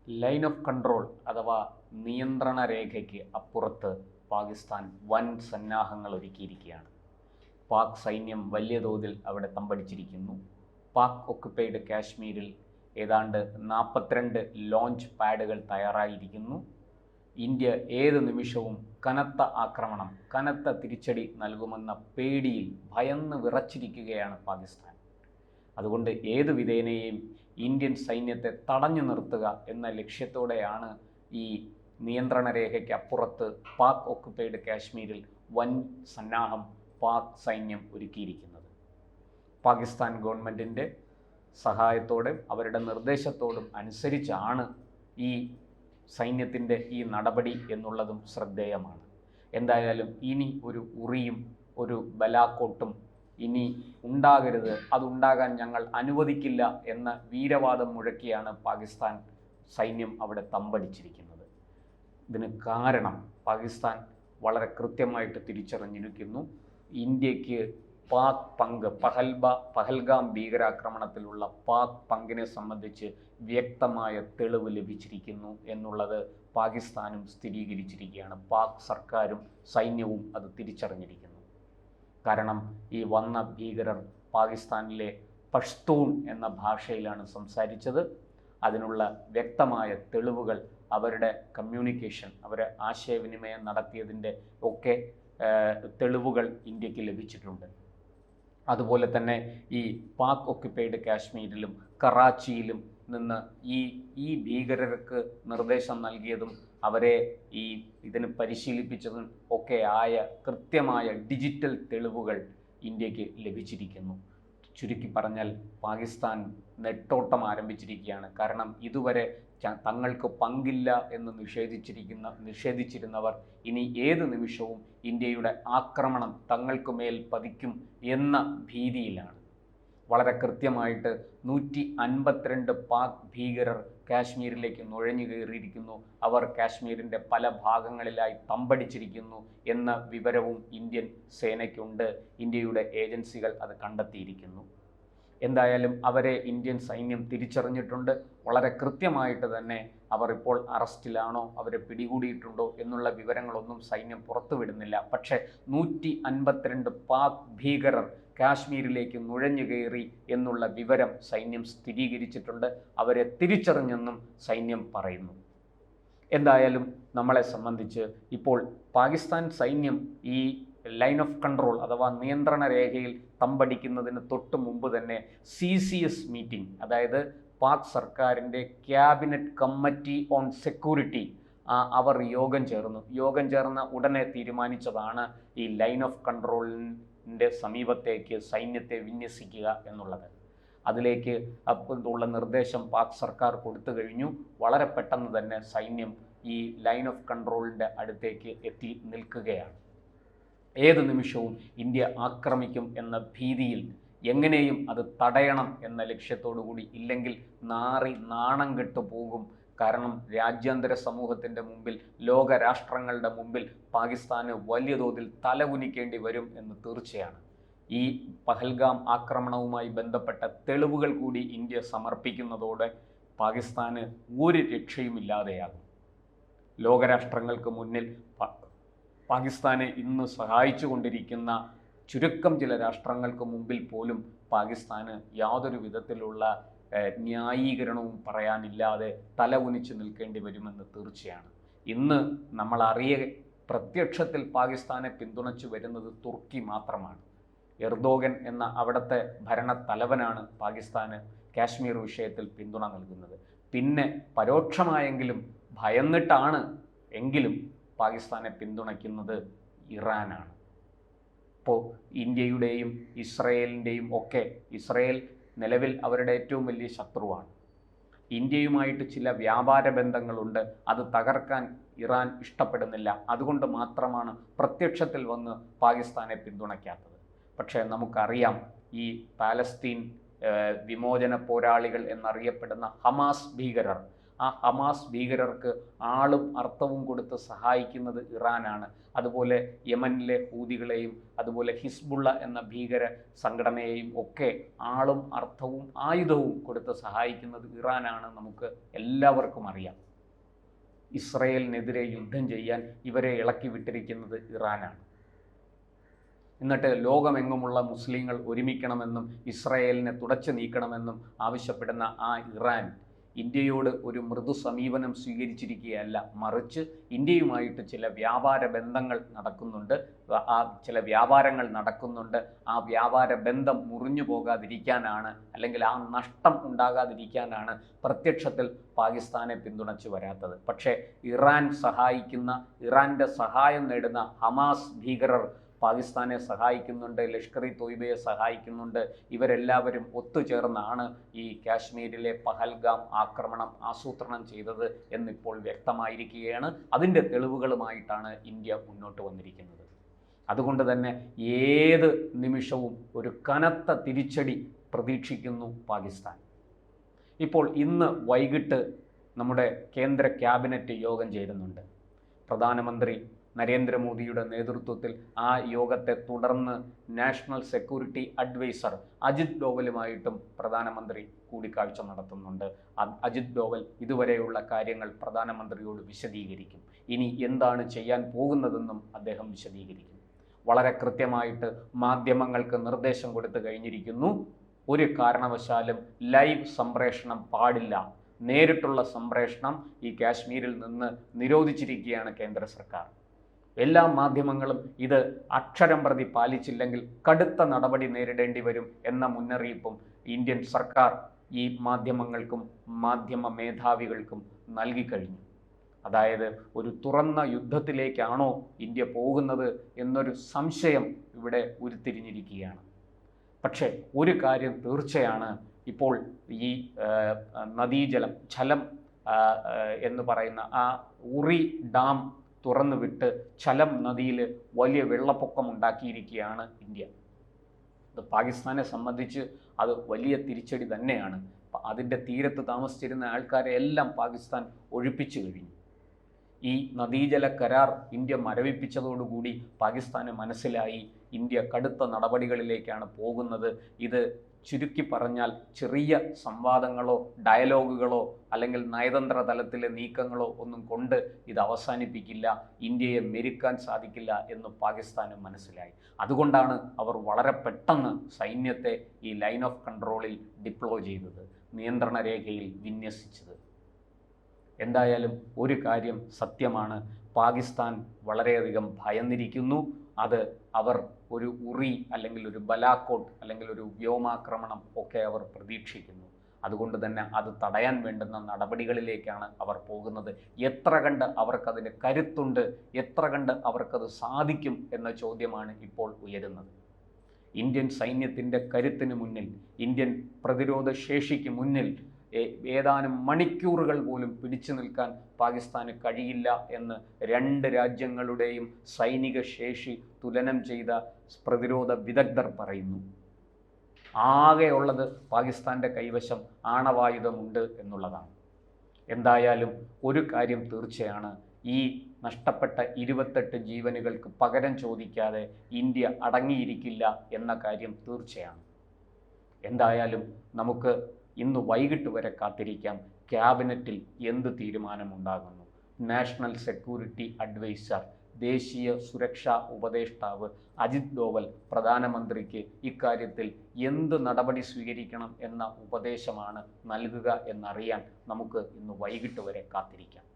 Line of control അഥവാ നിയന്ത്രണ രേഖയ്ക്ക് അപ്പുറത്ത് പാകിസ്ഥാൻ വൻ സന്നാഹങ്ങൾ ഒരുക്കിയിരിക്കുകയാണ്. പാക് സൈന്യം വലിയ തോതിൽ അവിടെ തമ്പടിച്ചിരിക്കുന്നു. പാക് ഒക്കുപ്പൈഡ് കാശ്മീരിൽ ഏതാണ്ട് 42 ലോഞ്ച് പാഡുകൾ തയ്യാറായിരിക്കുന്നു. ഇന്ത്യ ഏത് നിമിഷവും കനത്ത ആക്രമണം, കനത്ത തിരിച്ചടി നൽകുമെന്ന പേടിയിൽ ഭയന്ന് വിറച്ചിരിക്കുകയാണ് പാകിസ്ഥാൻ. അതുകൊണ്ട് ഏത് വിധേനയും ഇന്ത്യൻ സൈന്യത്തെ തടഞ്ഞു നിർത്തുക എന്ന ലക്ഷ്യത്തോടെയാണ് ഈ നിയന്ത്രണ രേഖയ്ക്ക് അപ്പുറത്ത് പാക് ഒക്കുപ്പൈഡ് കാശ്മീരിൽ വൻ സന്നാഹം പാക് സൈന്യം ഒരുക്കിയിരിക്കുന്നത്. പാകിസ്ഥാൻ ഗവൺമെൻറ്റിൻ്റെ സഹായത്തോടും അവരുടെ നിർദ്ദേശത്തോടും അനുസരിച്ചാണ് ഈ സൈന്യത്തിൻ്റെ ഈ നടപടി എന്നുള്ളതും ശ്രദ്ധേയമാണ്. എന്തായാലും ഇനി ഒരു ഉറിയും ഒരു ബലാക്കോട്ടും ഇനി ഉണ്ടാകരുത്, അതുണ്ടാകാൻ ഞങ്ങൾ അനുവദിക്കില്ല എന്ന വീരവാദം മുഴക്കിയാണ് പാകിസ്ഥാൻ സൈന്യം അവിടെ തമ്പടിച്ചിരിക്കുന്നത്. ഇതിന് കാരണം പാകിസ്ഥാൻ വളരെ കൃത്യമായിട്ട് തിരിച്ചറിഞ്ഞിരിക്കുന്നു. ഇന്ത്യക്ക് പാക് പങ്ക്, പഹൽഗാം ഭീകരാക്രമണത്തിലുള്ള പാക് പങ്കിനെ സംബന്ധിച്ച് വ്യക്തമായ തെളിവ് ലഭിച്ചിരിക്കുന്നു എന്നുള്ളത് പാകിസ്ഥാനും സ്ഥിരീകരിച്ചിരിക്കുകയാണ്. പാക് സർക്കാരും സൈന്യവും അത് തിരിച്ചറിഞ്ഞിരിക്കുന്നു. കാരണം ഈ വന്ന ഭീകരർ പാകിസ്ഥാനിലെ പഷ്തൂൺ എന്ന ഭാഷയിലാണ് സംസാരിച്ചത്. അതിനുള്ള വ്യക്തമായ തെളിവുകൾ, അവരുടെ കമ്മ്യൂണിക്കേഷൻ, അവരെ ആശയവിനിമയം നടത്തിയതിൻ്റെ ഒക്കെ തെളിവുകൾ ഇന്ത്യക്ക് ലഭിച്ചിട്ടുണ്ട്. അതുപോലെ തന്നെ ഈ പാക് ഒക്കുപ്പൈഡ് കാശ്മീരിലും കറാച്ചിയിലും നിന്ന് ഈ ഭീകരർക്ക് നിർദ്ദേശം നൽകിയതും അവരെ ഇതിന് പരിശീലിപ്പിച്ചതും ഒക്കെ ആയ കൃത്യമായ ഡിജിറ്റൽ തെളിവുകൾ ഇന്ത്യക്ക് ലഭിച്ചിരിക്കുന്നു. ചുരുക്കി പറഞ്ഞാൽ പാകിസ്ഥാൻ നെട്ടോട്ടം ആരംഭിച്ചിരിക്കുകയാണ്. കാരണം ഇതുവരെ തങ്ങൾക്ക് പങ്കില്ല എന്ന് നിഷേധിച്ചിരുന്നവർ ഇനി ഏത് നിമിഷവും ഇന്ത്യയുടെ ആക്രമണം തങ്ങൾക്ക് മേൽ പതിക്കും എന്ന ഭീതിയിലാണ്. വളരെ കൃത്യമായിട്ട് 152 പാക് ഭീകരർ കാശ്മീരിലേക്ക് നുഴഞ്ഞു കയറിയിരിക്കുന്നു. അവർ കാശ്മീരിൻ്റെ പല ഭാഗങ്ങളിലായി തമ്പടിച്ചിരിക്കുന്നു എന്ന വിവരവും ഇന്ത്യൻ സേനയ്ക്കുണ്ട്. ഇന്ത്യയുടെ ഏജൻസികൾ അത് കണ്ടെത്തിയിരിക്കുന്നു. എന്തായാലും അവരെ ഇന്ത്യൻ സൈന്യം തിരിച്ചറിഞ്ഞിട്ടുണ്ട്. വളരെ കൃത്യമായിട്ട് തന്നെ അവർ ഇപ്പോൾ അറസ്റ്റിലാണോ, അവരെ പിടികൂടിയിട്ടുണ്ടോ എന്നുള്ള വിവരങ്ങളൊന്നും സൈന്യം പുറത്തുവിടുന്നില്ല. പക്ഷേ 152 പാക് ഭീകരർ കാശ്മീരിലേക്ക് നുഴഞ്ഞു കയറി എന്നുള്ള വിവരം സൈന്യം സ്ഥിരീകരിച്ചിട്ടുണ്ട്. അവരെ തിരിച്ചറിഞ്ഞെന്നും സൈന്യം പറയുന്നു. എന്തായാലും നമ്മളെ സംബന്ധിച്ച് ഇപ്പോൾ പാകിസ്ഥാൻ സൈന്യം ഈ ലൈൻ ഓഫ് കൺട്രോൾ അഥവാ നിയന്ത്രണ രേഖയിൽ തമ്പടിക്കുന്നതിന് തൊട്ട് മുമ്പ് തന്നെ CCS മീറ്റിംഗ്, അതായത് പാക് സർക്കാരിൻ്റെ ക്യാബിനറ്റ് കമ്മിറ്റി ഓൺ സെക്യൂരിറ്റി, അവർ യോഗം ചേർന്ന ഉടനെ തീരുമാനിച്ചതാണ് ഈ ലൈൻ ഓഫ് കൺട്രോളിൻ്റെ സമീപത്തേക്ക് സൈന്യത്തെ വിന്യസിക്കുക എന്നുള്ളത്. അതിലേക്ക് ഉള്ള നിർദ്ദേശം പാക് സർക്കാർ കൊടുത്തു കഴിഞ്ഞു. വളരെ പെട്ടെന്ന് തന്നെ സൈന്യം ഈ ലൈൻ ഓഫ് കൺട്രോളിൻ്റെ അടുത്തേക്ക് എത്തി നിൽക്കുകയാണ്. ഏത് നിമിഷവും ഇന്ത്യ ആക്രമിക്കും എന്ന ഭീതിയിൽ എങ്ങനെയും അത് തടയണം എന്ന ലക്ഷ്യത്തോടു കൂടി, ഇല്ലെങ്കിൽ നാണം കെട്ടു പോകും. കാരണം രാജ്യാന്തര സമൂഹത്തിൻ്റെ മുമ്പിൽ, ലോകരാഷ്ട്രങ്ങളുടെ മുമ്പിൽ പാകിസ്ഥാന് വലിയ തോതിൽ തലകുനിക്കേണ്ടി വരും എന്ന് തീർച്ചയാണ്. ഈ പഹൽഗാം ആക്രമണവുമായി ബന്ധപ്പെട്ട തെളിവുകൾ കൂടി ഇന്ത്യ സമർപ്പിക്കുന്നതോടെ പാകിസ്ഥാന് ഒരു രക്ഷയുമില്ലാതെയാകും. ലോകരാഷ്ട്രങ്ങൾക്ക് മുന്നിൽ പാകിസ്ഥാനെ ഇന്ന് സഹായിച്ചു കൊണ്ടിരിക്കുന്ന ചുരുക്കം ചില രാഷ്ട്രങ്ങൾക്ക് മുമ്പിൽ പോലും പാകിസ്ഥാന് യാതൊരു വിധത്തിലുള്ള ന്യായീകരണവും പറയാനില്ലാതെ തലകുനിച്ച് നിൽക്കേണ്ടി വരുമെന്ന് തീർച്ചയാണ്. ഇന്ന് പ്രത്യക്ഷത്തിൽ പാകിസ്ഥാനെ പിന്തുണച്ചു വരുന്നത് തുർക്കി മാത്രമാണ്. എർദോഗൻ എന്ന അവിടുത്തെ ഭരണത്തലവനാണ് പാകിസ്ഥാന് കാശ്മീർ വിഷയത്തിൽ പിന്തുണ നൽകുന്നത്. പിന്നെ പരോക്ഷമായെങ്കിലും ഭയന്നിട്ടാണ് എങ്കിലും പാകിസ്ഥാനെ പിന്തുണയ്ക്കുന്നത് ഇറാനാണ്. ഇപ്പോൾ ഇന്ത്യയുടെയും ഇസ്രയേലിൻ്റെയും ഒക്കെ, ഇസ്രയേൽ നിലവിൽ അവരുടെ ഏറ്റവും വലിയ ശത്രുവാണ്. ഇന്ത്യയുമായിട്ട് ചില വ്യാപാര ബന്ധങ്ങളുണ്ട്, അത് തകർക്കാൻ ഇറാൻ ഇഷ്ടപ്പെടുന്നില്ല. അതുകൊണ്ട് മാത്രമാണ് പ്രത്യക്ഷത്തിൽ വന്ന് പാകിസ്ഥാനെ പിന്തുണയ്ക്കാത്തത്. പക്ഷേ നമുക്കറിയാം, ഈ പാലസ്തീൻ വിമോചന പോരാളികൾ എന്നറിയപ്പെടുന്ന ഹമാസ് ഭീകരർ, ആ ഹമാസ് ഭീകരർക്ക് ആളും അർത്ഥവും കൊടുത്ത് സഹായിക്കുന്നത് ഇറാനാണ്. അതുപോലെ യമനിലെ ഹൂതികളെയും അതുപോലെ ഹിസ്ബുള്ള എന്ന ഭീകര സംഘടനയെയും ഒക്കെ ആളും അർത്ഥവും ആയുധവും കൊടുത്ത് സഹായിക്കുന്നത് ഇറാനാണ്. നമുക്ക് എല്ലാവർക്കും അറിയാം. ഇസ്രയേലിനെതിരെ യുദ്ധം ചെയ്യാൻ ഇവരെ ഇളക്കി വിട്ടിരിക്കുന്നത് ഇറാനാണ്. എന്നിട്ട് ലോകമെങ്ങുമുള്ള മുസ്ലിങ്ങൾ ഒരുമിക്കണമെന്നും ഇസ്രായേലിനെ തുടച്ചു നീക്കണമെന്നും ആവശ്യപ്പെടുന്ന ആ ഇറാൻ ഇന്ത്യയോട് ഒരു മൃദു സമീപനം സ്വീകരിച്ചിരിക്കുകയല്ല, മറിച്ച് ഇന്ത്യയുമായിട്ട് ചില വ്യാപാര ബന്ധങ്ങൾ നടക്കുന്നുണ്ട്. ചില വ്യാപാരങ്ങൾ നടക്കുന്നുണ്ട്. ആ വ്യാപാര ബന്ധം മുറിഞ്ഞു പോകാതിരിക്കാനാണ്, അല്ലെങ്കിൽ ആ നഷ്ടം ഉണ്ടാകാതിരിക്കാനാണ് പ്രത്യക്ഷത്തിൽ പാകിസ്ഥാനെ പിന്തുണച്ച് വരാത്തത്. പക്ഷേ ഇറാൻ സഹായിക്കുന്ന, ഇറാൻ്റെ സഹായം നേടുന്ന ഹമാസ് ഭീകരർ പാകിസ്ഥാനെ സഹായിക്കുന്നുണ്ട്, ലഷ്കർ ഇ തോയ്ബയെ സഹായിക്കുന്നുണ്ട്. ഇവരെല്ലാവരും ഒത്തുചേർന്നാണ് ഈ കാശ്മീരിലെ പഹൽഗാം ആക്രമണം ആസൂത്രണം ചെയ്തത് എന്നിപ്പോൾ വ്യക്തമായിരിക്കുകയാണ്. അതിൻ്റെ തെളിവുകളുമായിട്ടാണ് ഇന്ത്യ മുന്നോട്ട് വന്നിരിക്കുന്നത്. അതുകൊണ്ട് തന്നെ ഏത് നിമിഷവും ഒരു കനത്ത തിരിച്ചടി പ്രതീക്ഷിക്കുന്നു പാകിസ്ഥാൻ. ഇപ്പോൾ ഇന്ന് വൈകിട്ട് നമ്മുടെ കേന്ദ്ര ക്യാബിനറ്റ് യോഗം ചേരുന്നുണ്ട്. പ്രധാനമന്ത്രി നരേന്ദ്രമോദിയുടെ നേതൃത്വത്തിൽ ആ യോഗത്തെ തുടർന്ന് നാഷണൽ സെക്യൂരിറ്റി അഡ്വൈസർ അജിത് ഡോവലുമായിട്ടും പ്രധാനമന്ത്രി കൂടിക്കാഴ്ച നടത്തുന്നുണ്ട്. അജിത് ഡോവൽ ഇതുവരെയുള്ള കാര്യങ്ങൾ പ്രധാനമന്ത്രിയോട് വിശദീകരിക്കും. ഇനി എന്താണ് ചെയ്യാൻ പോകുന്നതെന്നും അദ്ദേഹം വിശദീകരിക്കും. വളരെ കൃത്യമായിട്ട് മാധ്യമങ്ങൾക്ക് നിർദ്ദേശം കൊടുത്തു കഴിഞ്ഞിരിക്കുന്നു. ഒരു കാരണവശാലും ലൈവ് സംപ്രേഷണം പാടില്ല. നേരിട്ടുള്ള സംപ്രേഷണം ഈ കാശ്മീരിൽ നിന്ന് നിരോധിച്ചിരിക്കുകയാണ് കേന്ദ്ര സർക്കാർ. എല്ലാ മാധ്യമങ്ങളും ഇത് അക്ഷരം പ്രതി പാലിച്ചില്ലെങ്കിൽ കടുത്ത നടപടി നേരിടേണ്ടി വരും എന്ന മുന്നറിയിപ്പും ഇന്ത്യൻ സർക്കാർ ഈ മാധ്യമങ്ങൾക്കും മാധ്യമ മേധാവികൾക്കും നൽകിക്കഴിഞ്ഞു. അതായത് ഒരു തുറന്ന യുദ്ധത്തിലേക്കാണോ ഇന്ത്യ പോകുന്നത് എന്നൊരു സംശയം ഇവിടെ ഉരുത്തിരിഞ്ഞിരിക്കുകയാണ്. പക്ഷേ ഒരു കാര്യം തീർച്ചയാണ്, ഇപ്പോൾ ഈ നദീജലം എന്ന് പറയുന്ന ആ ഉറി ഡാം തുറന്നു വിട്ട് ഝലം നദിയിൽ വലിയ വെള്ളപ്പൊക്കം ഉണ്ടാക്കിയിരിക്കുകയാണ് ഇന്ത്യ. അത് പാകിസ്ഥാനെ സംബന്ധിച്ച് അത് വലിയ തിരിച്ചടി തന്നെയാണ്. അതിൻ്റെ തീരത്ത് താമസിച്ചിരുന്ന ആൾക്കാരെ എല്ലാം പാകിസ്ഥാൻ ഒഴിപ്പിച്ചു കഴിഞ്ഞു. ഈ നദീജല കരാർ ഇന്ത്യ മരവിപ്പിച്ചതോടുകൂടി പാകിസ്ഥാന് മനസ്സിലായി ഇന്ത്യ കടുത്ത നടപടികളിലേക്കാണ് പോകുന്നത്. ഇത് ചുരുക്കി പറഞ്ഞാൽ ചെറിയ സംവാദങ്ങളോ ഡയലോഗുകളോ അല്ലെങ്കിൽ നയതന്ത്ര തലത്തിലെ നീക്കങ്ങളോ ഒന്നും കൊണ്ട് ഇത് അവസാനിപ്പിക്കില്ല, ഇന്ത്യയെ മെരുക്കാൻ സാധിക്കില്ല എന്ന് പാകിസ്ഥാന് മനസ്സിലായി. അതുകൊണ്ടാണ് അവർ വളരെ പെട്ടെന്ന് സൈന്യത്തെ ഈ ലൈൻ ഓഫ് കൺട്രോളിൽ ഡിപ്ലോയ് ചെയ്തത്, നിയന്ത്രണ രേഖയിൽ വിന്യസിച്ചത്. എന്തായാലും ഒരു കാര്യം സത്യമാണ്, പാകിസ്ഥാൻ വളരെയധികം ഭയന്നിരിക്കുന്നു. അത് അവർ ഒരു ഉറി അല്ലെങ്കിൽ ഒരു ബലാക്കോട്ട് അല്ലെങ്കിൽ ഒരു വ്യോമാക്രമണം ഒക്കെ അവർ പ്രതീക്ഷിക്കുന്നു. അതുകൊണ്ട് തന്നെ അത് തടയാൻ വേണ്ടുന്ന നടപടികളിലേക്കാണ് അവർ പോകുന്നത്. എത്ര കണ്ട് അവർക്കതിന് കരുത്തുണ്ട്, എത്ര കണ്ട് അവർക്കത് സാധിക്കും എന്ന ചോദ്യമാണ് ഇപ്പോൾ ഉയരുന്നത്. ഇന്ത്യൻ സൈന്യത്തിൻ്റെ കരുത്തിന് മുന്നിൽ, ഇന്ത്യൻ പ്രതിരോധ ശേഷിക്ക് മുന്നിൽ ഏതാനും മണിക്കൂറുകൾ പോലും പിടിച്ചു നിൽക്കാൻ പാകിസ്ഥാന് കഴിയില്ല എന്ന് രണ്ട് രാജ്യങ്ങളുടെയും സൈനിക ശേഷി തുലനം ചെയ്ത പ്രതിരോധ വിദഗ്ധർ പറയുന്നു. ആകെയുള്ളത് പാകിസ്ഥാൻ്റെ കൈവശം ആണവായുധമുണ്ട് എന്നുള്ളതാണ്. എന്തായാലും ഒരു കാര്യം തീർച്ചയാണ്, ഈ നഷ്ടപ്പെട്ട 28 ജീവനുകൾക്ക് പകരം ചോദിക്കാതെ ഇന്ത്യ അടങ്ങിയിരിക്കില്ല എന്ന കാര്യം തീർച്ചയാണ്. എന്തായാലും നമുക്ക് ഇന്ന് വൈകിട്ട് വരെ കാത്തിരിക്കാം ക്യാബിനറ്റിൽ എന്ത് തീരുമാനമുണ്ടാകുന്നു. നാഷണൽ സെക്യൂരിറ്റി അഡ്വൈസർ, ദേശീയ സുരക്ഷാ ഉപദേഷ്ടാവ് അജിത് ഡോവൽ പ്രധാനമന്ത്രിക്ക് ഇക്കാര്യത്തിൽ എന്ത് നടപടി സ്വീകരിക്കണം എന്ന ഉപദേശമാണ് നൽകുക എന്നറിയാൻ നമുക്ക് ഇന്ന് വൈകിട്ട് വരെ കാത്തിരിക്കാം.